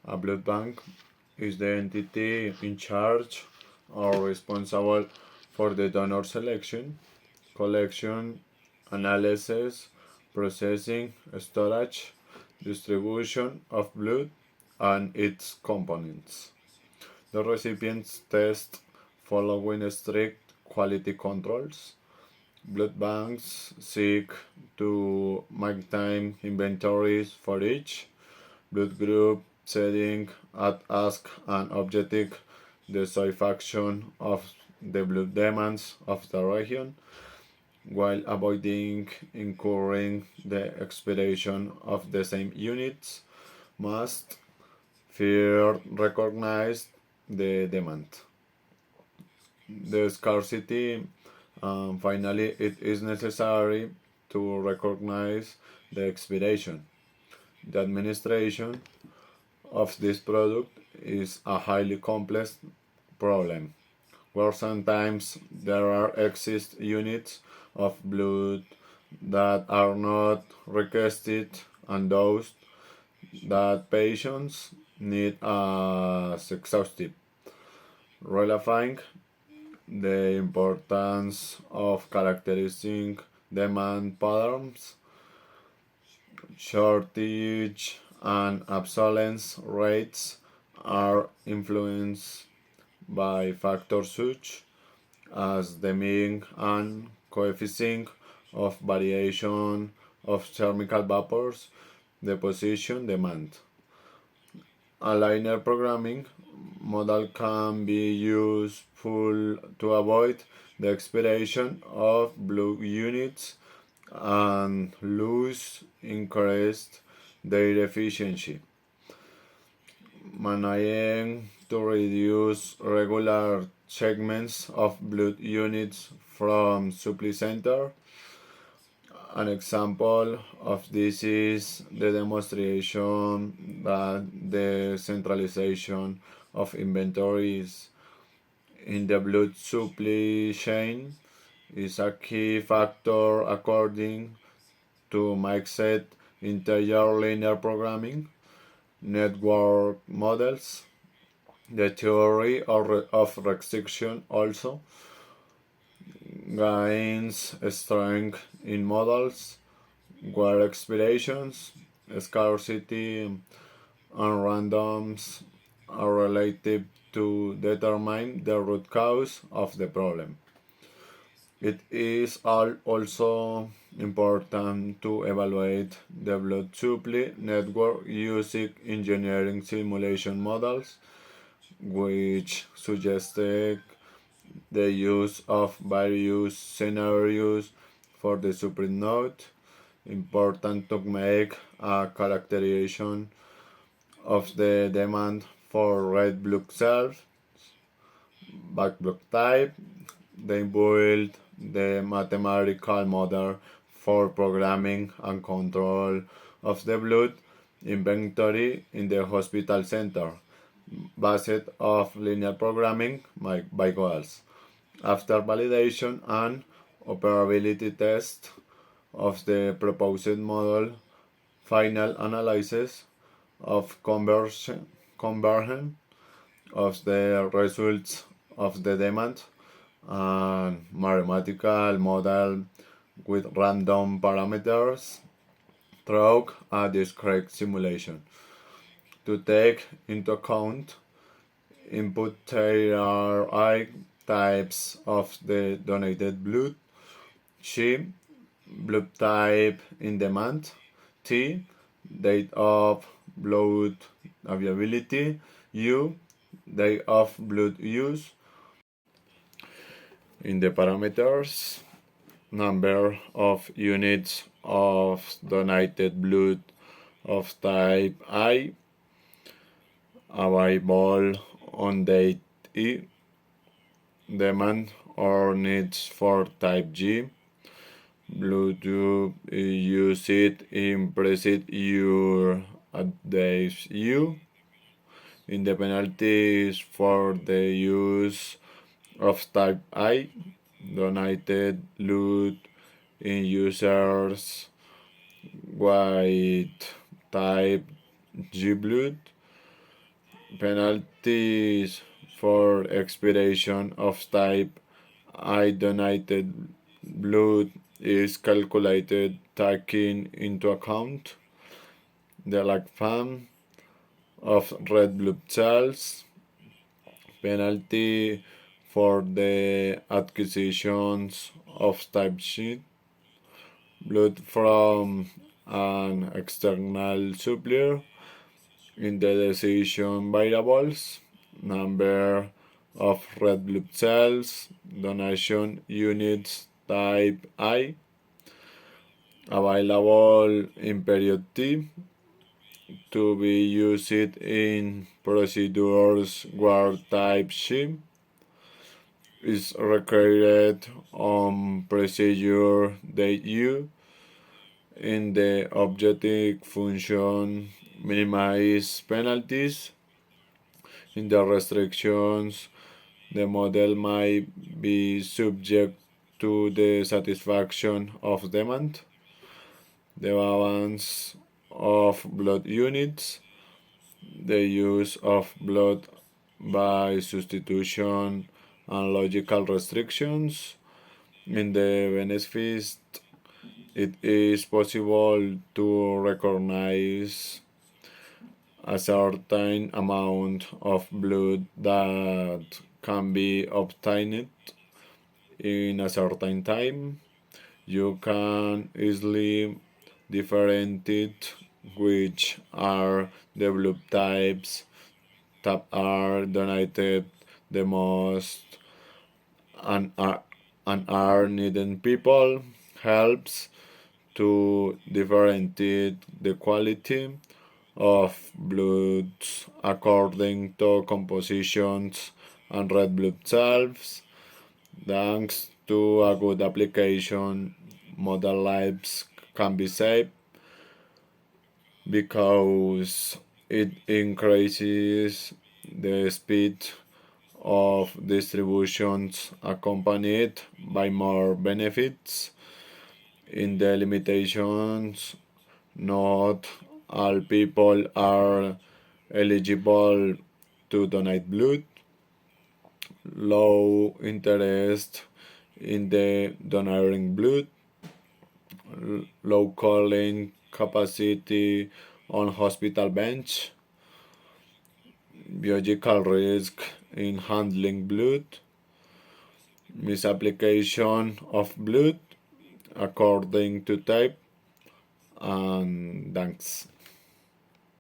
A blood bank is the entity in charge or responsible for the donor selection, collection, analysis, processing, storage, distribution of blood and its components. The recipients test following strict quality controls. Blood banks seek to maintain inventories for each blood group, setting at ask an objective the satisfaction of the blood demands of the region, while avoiding incurring the expiration of the same units must first recognize the demand. The scarcity, finally, it is necessary to recognize the expiration. The administration of this product is a highly complex problem, where sometimes there are exist units of blood that are not requested and those that patients need as exhaustive, relevant the importance of characterizing demand patterns, shortage, and obsolescence rates are influenced by factors such as the mean and coefficient of variation of thermal vapors, deposition demand. A linear programming model can be useful to avoid the expiration of blue units and lose increased their efficiency. Managing to reduce regular segments of blood units from supply center. An example of this is the demonstration that the centralization of inventories in the blood supply chain is a key factor according to mixed integer linear programming network models. The theory of restriction also gains strength in models where expirations, scarcity, and randoms are related to determine the root cause of the problem. It is also important to evaluate the blood supply network using engineering simulation models, which suggested the use of various scenarios for the supply node. Important to make a characterization of the demand for red blood cells, black blood type. They build the mathematical model for programming and control of the blood inventory in the hospital center, based of linear programming by goals. After validation and operability test of the proposed model, final analysis of conversion of the results of the demand and mathematical model with random parameters through a discrete simulation to take into account input TRI types of the donated blood, G, blood type in demand, T, date of blood availability, U, date of blood use. In the parameters, number of units of donated blood of type I available on date E, demand or needs for type G, blood used in present year at days U, in the penalties for the use of type I, donated blood in users with type G blood, Penalties for expiration of type I donated blood is calculated taking into account the lifespan of red blood cells. Penalty for the acquisitions of type sheet blood from an external supplier in the decision variables, number of red blood cells, donation units type I, available in period T, to be used in procedures where type C is required on procedure date U. In the objective function, minimize penalties. In the restrictions, the model might be subject to the satisfaction of demand, the balance of blood units, the use of blood by substitution, and logical restrictions. In the benefits, it is possible to recognize a certain amount of blood that can be obtained in a certain time. You can easily differentiate which are the blood types that are donated the most and are needing people. Helps to differentiate the quality of blood according to compositions and red blood cells. Thanks to a good application, model lives can be saved because it increases the speed of distributions accompanied by more benefits. In the limitations, not all people are eligible to donate blood. Low interest in the donating blood, low calling capacity on hospital bench, biological risk in handling blood, misapplication of blood according to type, and thanks.